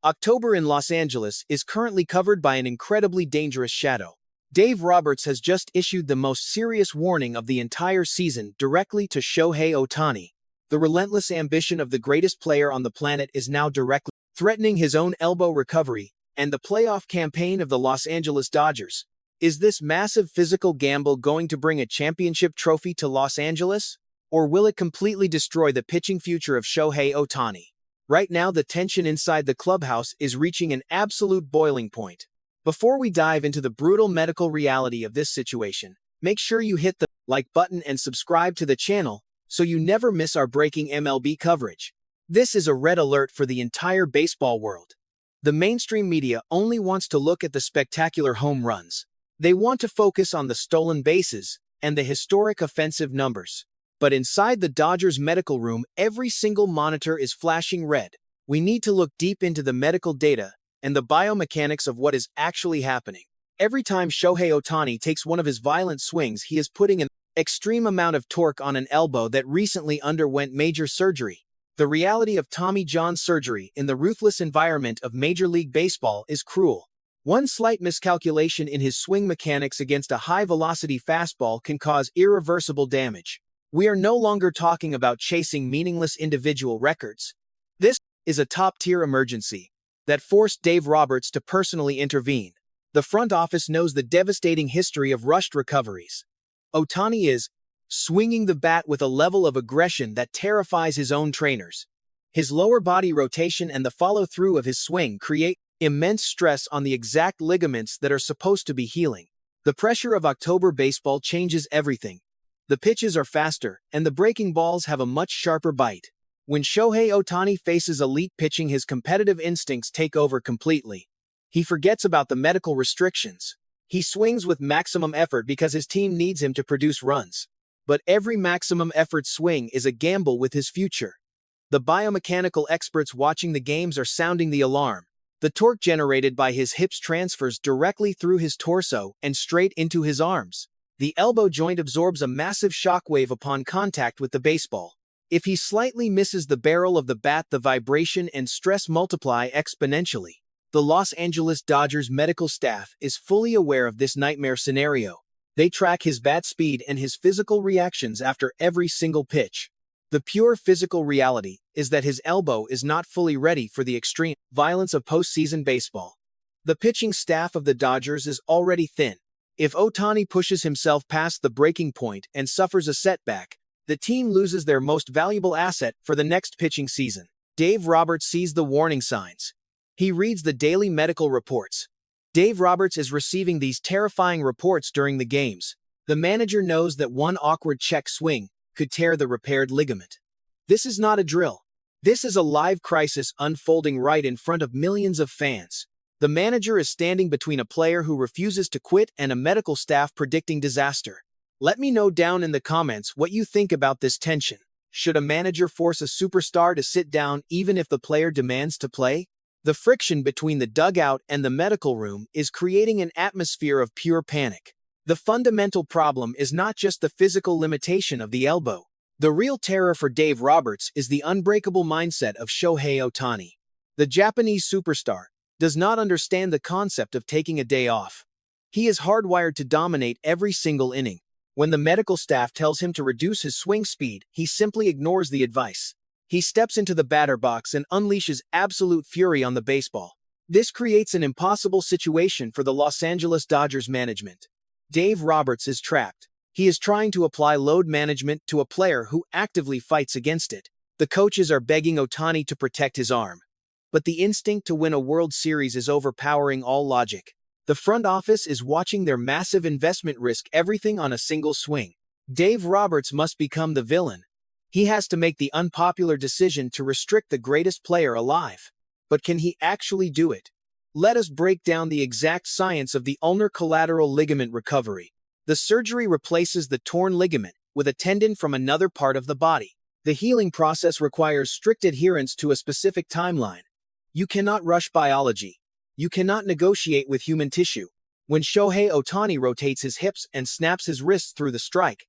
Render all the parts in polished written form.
October in Los Angeles is currently covered by an incredibly dangerous shadow. Dave Roberts has just issued the most serious warning of the entire season directly to Shohei Ohtani. The relentless ambition of the greatest player on the planet is now directly threatening his own elbow recovery and the playoff campaign of the Los Angeles Dodgers. Is this massive physical gamble going to bring a championship trophy to Los Angeles? Or will it completely destroy the pitching future of Shohei Ohtani? Right now, the tension inside the clubhouse is reaching an absolute boiling point. Before we dive into the brutal medical reality of this situation, make sure you hit the like button and subscribe to the channel so you never miss our breaking MLB coverage. This is a red alert for the entire baseball world. The mainstream media only wants to look at the spectacular home runs. They want to focus on the stolen bases and the historic offensive numbers. But inside the Dodgers medical room, every single monitor is flashing red. We need to look deep into the medical data and the biomechanics of what is actually happening. Every time Shohei Ohtani takes one of his violent swings, he is putting an extreme amount of torque on an elbow that recently underwent major surgery. The reality of Tommy John surgery in the ruthless environment of Major League Baseball is cruel. One slight miscalculation in his swing mechanics against a high-velocity fastball can cause irreversible damage. We are no longer talking about chasing meaningless individual records. This is a top-tier emergency that forced Dave Roberts to personally intervene. The front office knows the devastating history of rushed recoveries. Ohtani is swinging the bat with a level of aggression that terrifies his own trainers. His lower body rotation and the follow-through of his swing create immense stress on the exact ligaments that are supposed to be healing. The pressure of October baseball changes everything. The pitches are faster, and the breaking balls have a much sharper bite. When Shohei Ohtani faces elite pitching, his competitive instincts take over completely. He forgets about the medical restrictions. He swings with maximum effort because his team needs him to produce runs. But every maximum effort swing is a gamble with his future. The biomechanical experts watching the games are sounding the alarm. The torque generated by his hips transfers directly through his torso and straight into his arms. The elbow joint absorbs a massive shockwave upon contact with the baseball. If he slightly misses the barrel of the bat, the vibration and stress multiply exponentially. The Los Angeles Dodgers medical staff is fully aware of this nightmare scenario. They track his bat speed and his physical reactions after every single pitch. The pure physical reality is that his elbow is not fully ready for the extreme violence of postseason baseball. The pitching staff of the Dodgers is already thin. If Ohtani pushes himself past the breaking point and suffers a setback, the team loses their most valuable asset for the next pitching season. Dave Roberts sees the warning signs. He reads the daily medical reports. Dave Roberts is receiving these terrifying reports during the games. The manager knows that one awkward check swing could tear the repaired ligament. This is not a drill. This is a live crisis unfolding right in front of millions of fans. The manager is standing between a player who refuses to quit and a medical staff predicting disaster. Let me know down in the comments what you think about this tension. Should a manager force a superstar to sit down even if the player demands to play? The friction between the dugout and the medical room is creating an atmosphere of pure panic. The fundamental problem is not just the physical limitation of the elbow. The real terror for Dave Roberts is the unbreakable mindset of Shohei Ohtani. The Japanese superstar does not understand the concept of taking a day off. He is hardwired to dominate every single inning. When the medical staff tells him to reduce his swing speed, he simply ignores the advice. He steps into the batter box and unleashes absolute fury on the baseball. This creates an impossible situation for the Los Angeles Dodgers management. Dave Roberts is trapped. He is trying to apply load management to a player who actively fights against it. The coaches are begging Ohtani to protect his arm. But the instinct to win a World Series is overpowering all logic. The front office is watching their massive investment risk everything on a single swing. Dave Roberts must become the villain. He has to make the unpopular decision to restrict the greatest player alive. But can he actually do it? Let us break down the exact science of the ulnar collateral ligament recovery. The surgery replaces the torn ligament with a tendon from another part of the body. The healing process requires strict adherence to a specific timeline. You cannot rush biology. You cannot negotiate with human tissue. When Shohei Ohtani rotates his hips and snaps his wrists through the strike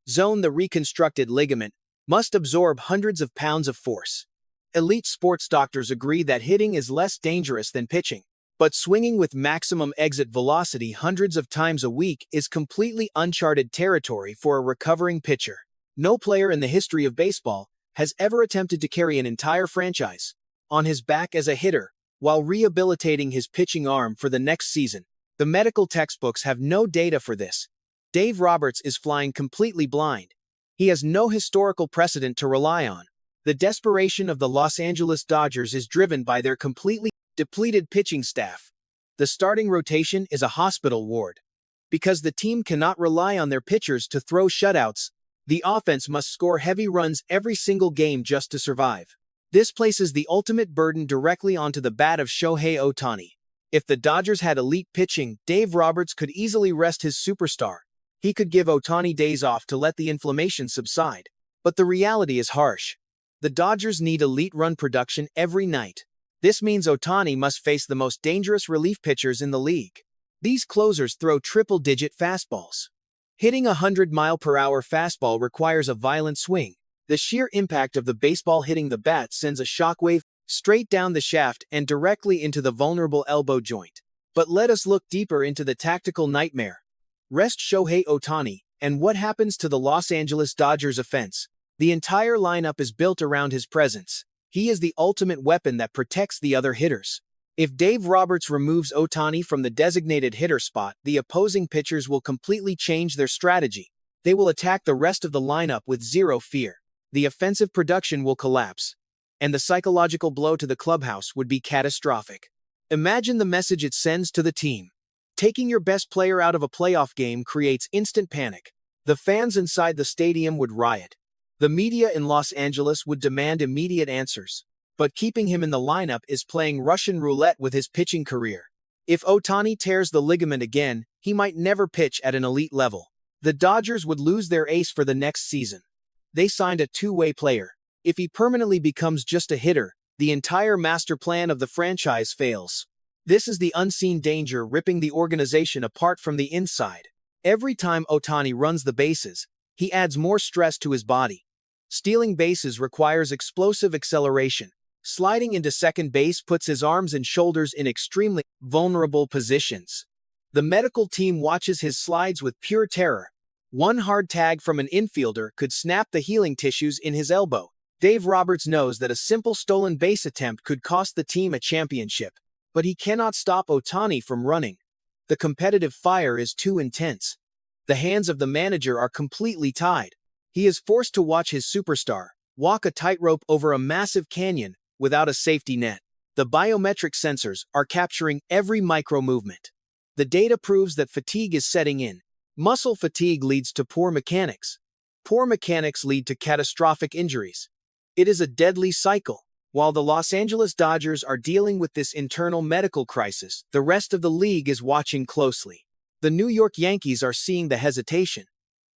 zone, the reconstructed ligament must absorb hundreds of pounds of force. Elite sports doctors agree that hitting is less dangerous than pitching. But swinging with maximum exit velocity hundreds of times a week is completely uncharted territory for a recovering pitcher. No player in the history of baseball has ever attempted to carry an entire franchise on his back as a hitter while rehabilitating his pitching arm for the next season. The medical textbooks have no data for this. Dave Roberts is flying completely blind. He has no historical precedent to rely on. The desperation of the Los Angeles Dodgers is driven by their completely depleted pitching staff. The starting rotation is a hospital ward. Because the team cannot rely on their pitchers to throw shutouts, the offense must score heavy runs every single game just to survive. This places the ultimate burden directly onto the bat of Shohei Ohtani. If the Dodgers had elite pitching, Dave Roberts could easily rest his superstar. He could give Ohtani days off to let the inflammation subside. But the reality is harsh. The Dodgers need elite run production every night. This means Ohtani must face the most dangerous relief pitchers in the league. These closers throw triple-digit fastballs. Hitting a 100-mile-per-hour fastball requires a violent swing. The sheer impact of the baseball hitting the bat sends a shockwave straight down the shaft and directly into the vulnerable elbow joint. But let us look deeper into the tactical nightmare. Rest Shohei Ohtani, and what happens to the Los Angeles Dodgers offense? The entire lineup is built around his presence. He is the ultimate weapon that protects the other hitters. If Dave Roberts removes Ohtani from the designated hitter spot, the opposing pitchers will completely change their strategy. They will attack the rest of the lineup with zero fear. The offensive production will collapse, and the psychological blow to the clubhouse would be catastrophic. Imagine the message it sends to the team. Taking your best player out of a playoff game creates instant panic. The fans inside the stadium would riot. The media in Los Angeles would demand immediate answers. But keeping him in the lineup is playing Russian roulette with his pitching career. If Ohtani tears the ligament again, he might never pitch at an elite level. The Dodgers would lose their ace for the next season. They signed a two-way player. If he permanently becomes just a hitter, the entire master plan of the franchise fails. This is the unseen danger ripping the organization apart from the inside. Every time Ohtani runs the bases, he adds more stress to his body. Stealing bases requires explosive acceleration. Sliding into second base puts his arms and shoulders in extremely vulnerable positions. The medical team watches his slides with pure terror. One hard tag from an infielder could snap the healing tissues in his elbow. Dave Roberts knows that a simple stolen base attempt could cost the team a championship. But he cannot stop Ohtani from running. The competitive fire is too intense. The hands of the manager are completely tied. He is forced to watch his superstar walk a tightrope over a massive canyon without a safety net. The biometric sensors are capturing every micro-movement. The data proves that fatigue is setting in. Muscle fatigue leads to poor mechanics. Poor mechanics lead to catastrophic injuries. It is a deadly cycle. While the Los Angeles Dodgers are dealing with this internal medical crisis, the rest of the league is watching closely. The New York Yankees are seeing the hesitation.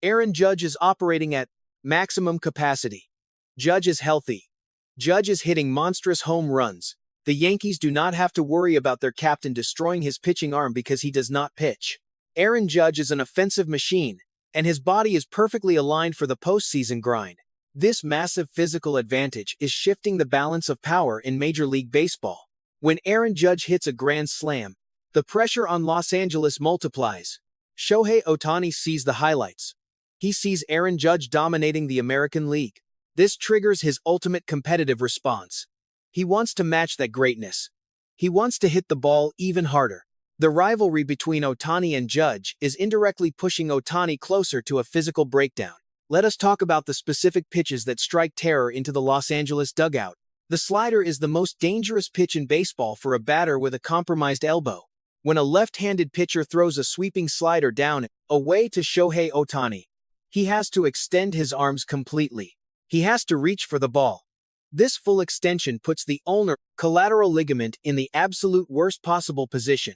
Aaron Judge is operating at maximum capacity. Judge is healthy. Judge is hitting monstrous home runs. The Yankees do not have to worry about their captain destroying his pitching arm because he does not pitch. Aaron Judge is an offensive machine, and his body is perfectly aligned for the postseason grind. This massive physical advantage is shifting the balance of power in Major League Baseball. When Aaron Judge hits a grand slam, the pressure on Los Angeles multiplies. Shohei Ohtani sees the highlights. He sees Aaron Judge dominating the American League. This triggers his ultimate competitive response. He wants to match that greatness. He wants to hit the ball even harder. The rivalry between Ohtani and Judge is indirectly pushing Ohtani closer to a physical breakdown. Let us talk about the specific pitches that strike terror into the Los Angeles dugout. The slider is the most dangerous pitch in baseball for a batter with a compromised elbow. When a left-handed pitcher throws a sweeping slider down away to Shohei Ohtani, he has to extend his arms completely. He has to reach for the ball. This full extension puts the ulnar collateral ligament in the absolute worst possible position.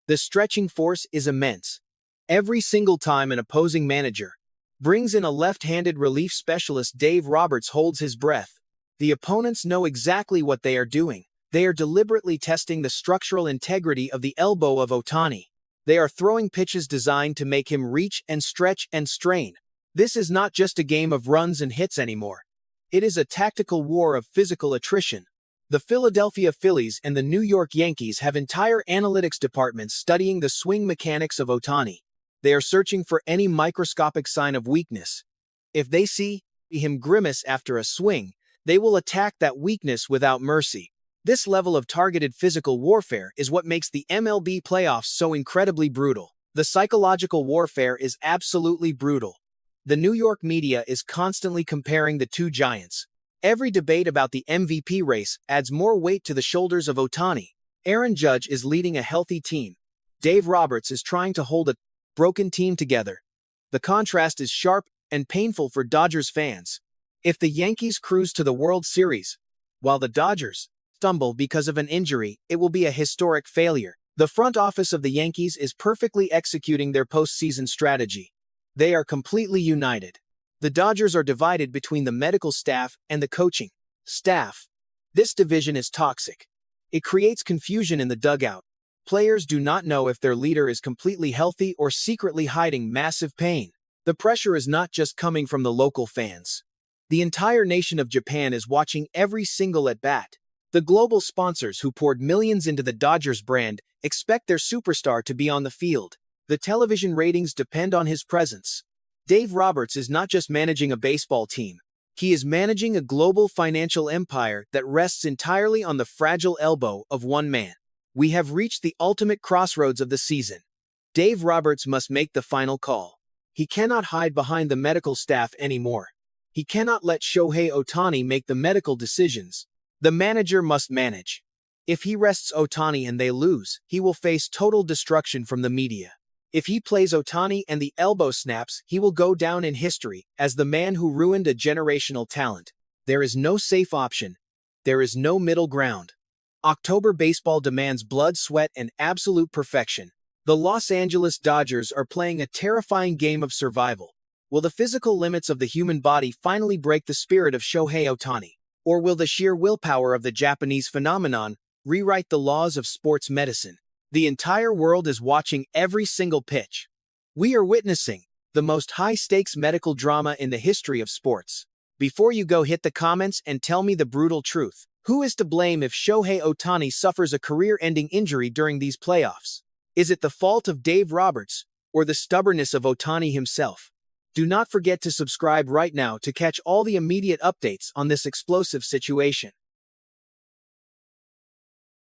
The stretching force is immense. Every single time an opposing manager brings in a left-handed relief specialist, Dave Roberts holds his breath. The opponents know exactly what they are doing. They are deliberately testing the structural integrity of the elbow of Ohtani. They are throwing pitches designed to make him reach and stretch and strain. This is not just a game of runs and hits anymore. It is a tactical war of physical attrition. The Philadelphia Phillies and the New York Yankees have entire analytics departments studying the swing mechanics of Ohtani. They are searching for any microscopic sign of weakness. If they see him grimace after a swing, they will attack that weakness without mercy. This level of targeted physical warfare is what makes the MLB playoffs so incredibly brutal. The psychological warfare is absolutely brutal. The New York media is constantly comparing the two giants. Every debate about the MVP race adds more weight to the shoulders of Ohtani. Aaron Judge is leading a healthy team. Dave Roberts is trying to hold a broken team together. The contrast is sharp and painful for Dodgers fans. If the Yankees cruise to the World Series, while the Dodgers stumble because of an injury, it will be a historic failure. The front office of the Yankees is perfectly executing their postseason strategy. They are completely united. The Dodgers are divided between the medical staff and the coaching staff. This division is toxic. It creates confusion in the dugout. Players do not know if their leader is completely healthy or secretly hiding massive pain. The pressure is not just coming from the local fans. The entire nation of Japan is watching every single at-bat. The global sponsors who poured millions into the Dodgers brand expect their superstar to be on the field. The television ratings depend on his presence. Dave Roberts is not just managing a baseball team. He is managing a global financial empire that rests entirely on the fragile elbow of one man. We have reached the ultimate crossroads of the season. Dave Roberts must make the final call. He cannot hide behind the medical staff anymore. He cannot let Shohei Ohtani make the medical decisions. The manager must manage. If he rests Ohtani and they lose, he will face total destruction from the media. If he plays Ohtani and the elbow snaps, he will go down in history as the man who ruined a generational talent. There is no safe option. There is no middle ground. October baseball demands blood, sweat, and absolute perfection. The Los Angeles Dodgers are playing a terrifying game of survival. Will the physical limits of the human body finally break the spirit of Shohei Ohtani? Or will the sheer willpower of the Japanese phenomenon rewrite the laws of sports medicine? The entire world is watching every single pitch. We are witnessing the most high-stakes medical drama in the history of sports. Before you go, hit the comments and tell me the brutal truth. Who is to blame if Shohei Ohtani suffers a career-ending injury during these playoffs? Is it the fault of Dave Roberts or the stubbornness of Ohtani himself? Do not forget to subscribe right now to catch all the immediate updates on this explosive situation.